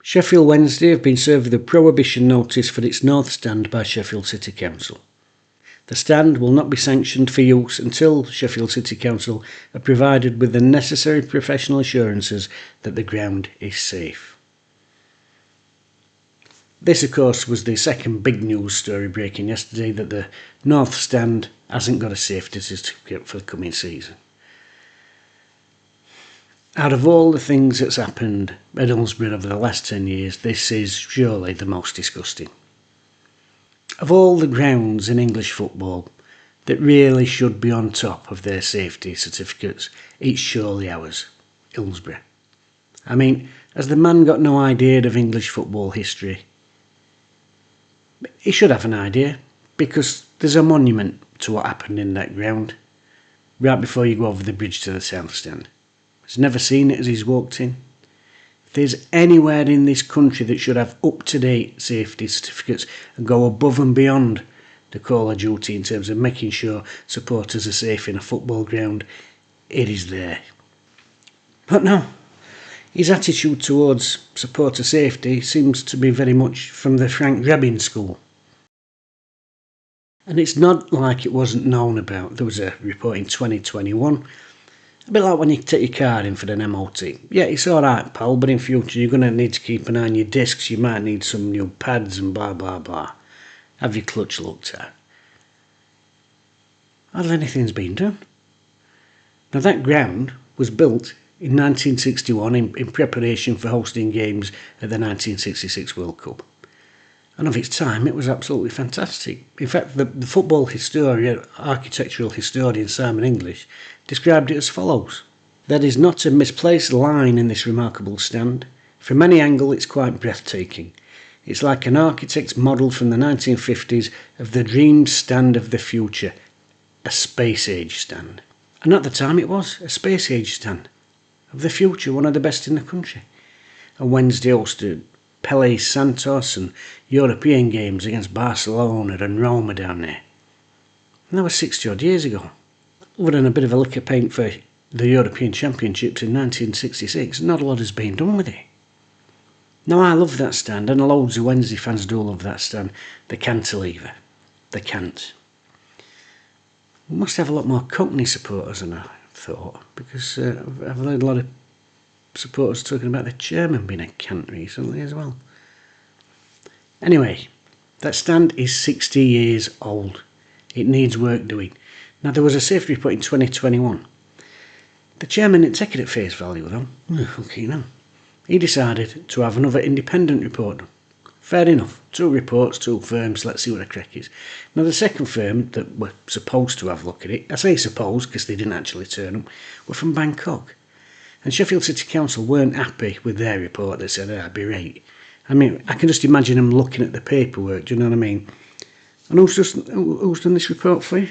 Sheffield Wednesday have been served with a prohibition notice for its north stand by Sheffield City Council. The stand will not be sanctioned for use until Sheffield City Council are provided with the necessary professional assurances that the ground is safe. This, of course, was the second big news story breaking yesterday, that the north stand hasn't got a safety certificate for the coming season. Out of all the things that's happened at Hillsborough over the last 10 years, this is surely the most disgusting. Of all the grounds in English football that really should be on top of their safety certificates, it's surely ours, Hillsborough. I mean, has the man got no idea of English football history? He should have an idea, because there's a monument to what happened in that ground right before you go over the bridge to the south stand. He's never seen it as he's walked in. If there's anywhere in this country that should have up-to-date safety certificates and go above and beyond the call of duty in terms of making sure supporters are safe in a football ground, it is there. But no, his attitude towards supporter safety seems to be very much from the Frank Grabbing school. And it's not like it wasn't known about. There was a report in 2021, a bit like when you take your car in for an MOT. Yeah, it's alright, pal, but in future you're going to need to keep an eye on your discs, you might need some new pads and blah blah blah. Have your clutch looked at. Hardly anything's been done. Now that ground was built in 1961 in preparation for hosting games at the 1966 World Cup. And of its time, it was absolutely fantastic. In fact, the football historian, architectural historian Simon English, described it as follows. There is not a misplaced line in this remarkable stand. From any angle, it's quite breathtaking. It's like an architect's model from the 1950s of the dreamed stand of the future, a space-age stand. And at the time, it was a space-age stand of the future, one of the best in the country. And Wednesday hosted Pele's Santos and European games against Barcelona and Roma down there. And that was 60 odd years ago. Other than a bit of a lick of paint for the European Championships in 1966, not a lot has been done with it. Now I love that stand, and loads of Wednesday fans do love that stand, the cantilever, the cant. We must have a lot more company supporters than I thought, because I've heard a lot of supporters talking about the chairman being a cant recently as well. Anyway, that stand is 60 years old. It needs work doing. Now there was a safety report in 2021. The chairman didn't take it at face value though. Okay, no. He decided to have another independent report done. Fair enough. 2 reports, 2 firms, let's see what the crack is. Now the second firm that were supposed to have a look at it, I say supposed because they didn't actually turn up, were from Bangkok. And Sheffield City Council weren't happy with their report. They said, I'd be right. I mean, I can just imagine them looking at the paperwork, do you know what I mean? And who's done this report for you?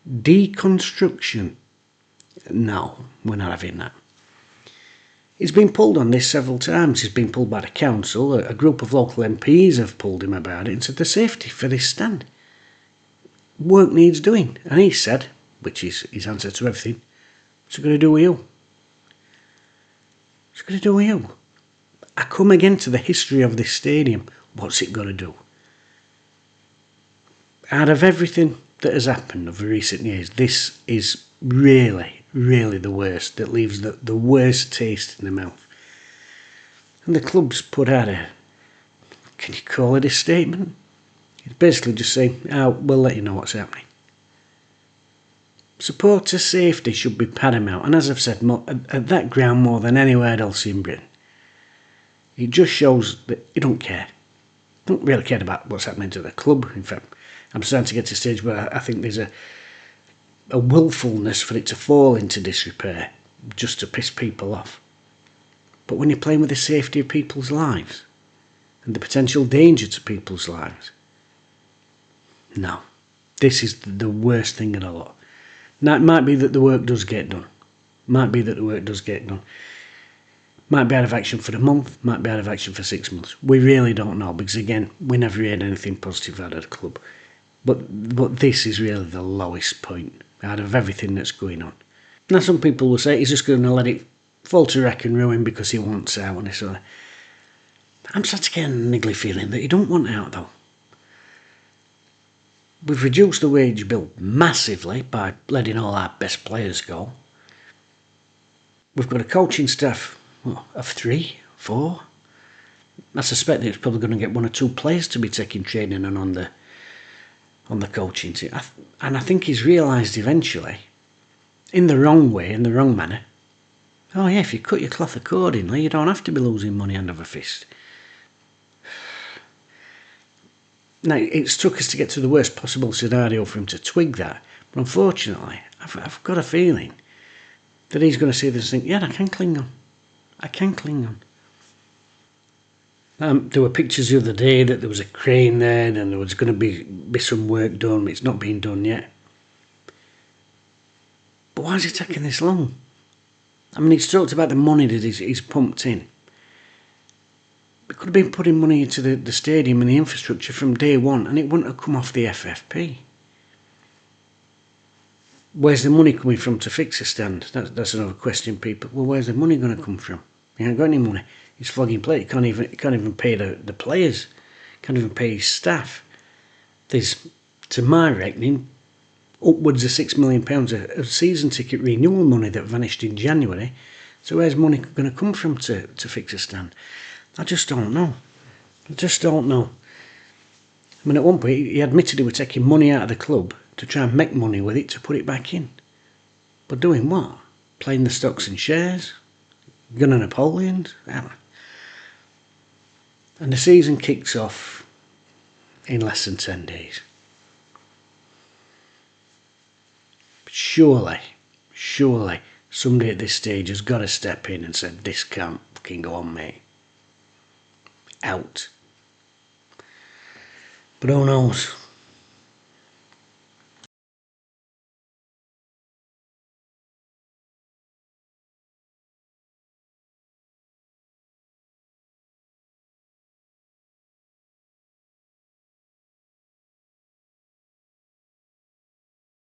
Deconstruction. No, we're not having that. He's been pulled on this several times. He's been pulled by the council. A group of local MPs have pulled him about it and said the safety for this stand. Work needs doing. And he said, which is his answer to everything, what's it going to do with you? What's it going to do with you? I come again to the history of this stadium. What's it going to do? Out of everything that has happened over recent years, this is really, really the worst. That leaves the worst taste in the mouth. And the club's put out can you call it a statement? It's basically just saying, we'll let you know what's happening. Supporter safety should be paramount, and as I've said, at that ground more than anywhere else in Britain. It just shows that you don't care. Don't really care about what's happening to the club. In fact, I'm starting to get to a stage where I think there's a willfulness for it to fall into disrepair, just to piss people off. But when you're playing with the safety of people's lives, and the potential danger to people's lives, no. This is the worst thing of the lot. Now, it might be that the work does get done. Might be out of action for a month, might be out of action for 6 months. We really don't know, because again, we never heard anything positive out of the club. But this is really the lowest point out of everything that's going on. Now some people will say he's just going to let it fall to wreck and ruin because he wants out and this sort of. I'm starting to get a niggly feeling that you don't want out though. We've reduced the wage bill massively by letting all our best players go. We've got a coaching staff of 3, 4. I suspect that it's probably going to get 1 or 2 players to be taking training and on the coaching team. And I think he's realised eventually, in the wrong way, in the wrong manner, oh yeah, if you cut your cloth accordingly, you don't have to be losing money hand over fist. Now, it's took us to get to the worst possible scenario for him to twig that. But unfortunately, I've got a feeling that he's going to see this and think, yeah, I can cling on. I can cling on. There were pictures the other day that there was a crane there and there was going to be some work done. It's not been done yet. But why is it taking this long? I mean, he's talked about the money that he's pumped in. It could have been putting money into the stadium and the infrastructure from day one, and it wouldn't have come off the FFP. Where's the money coming from to fix a stand? That's another question, people. Well, where's the money going to come from? He ain't got any money. He's flogging plate. He can't even pay the players. Can't even pay his staff. There's, to my reckoning, upwards of £6 million of season ticket renewal money that vanished in January. So where's money going to come from to fix a stand? I just don't know. I just don't know. I mean, at one point, he admitted he was taking money out of the club to try and make money with it to put it back in. But doing what? Playing the stocks and shares? Gunning Napoleons? And the season kicks off in less than 10 days. But surely, somebody at this stage has got to step in and say, this can't fucking go on, mate. Out. But who knows?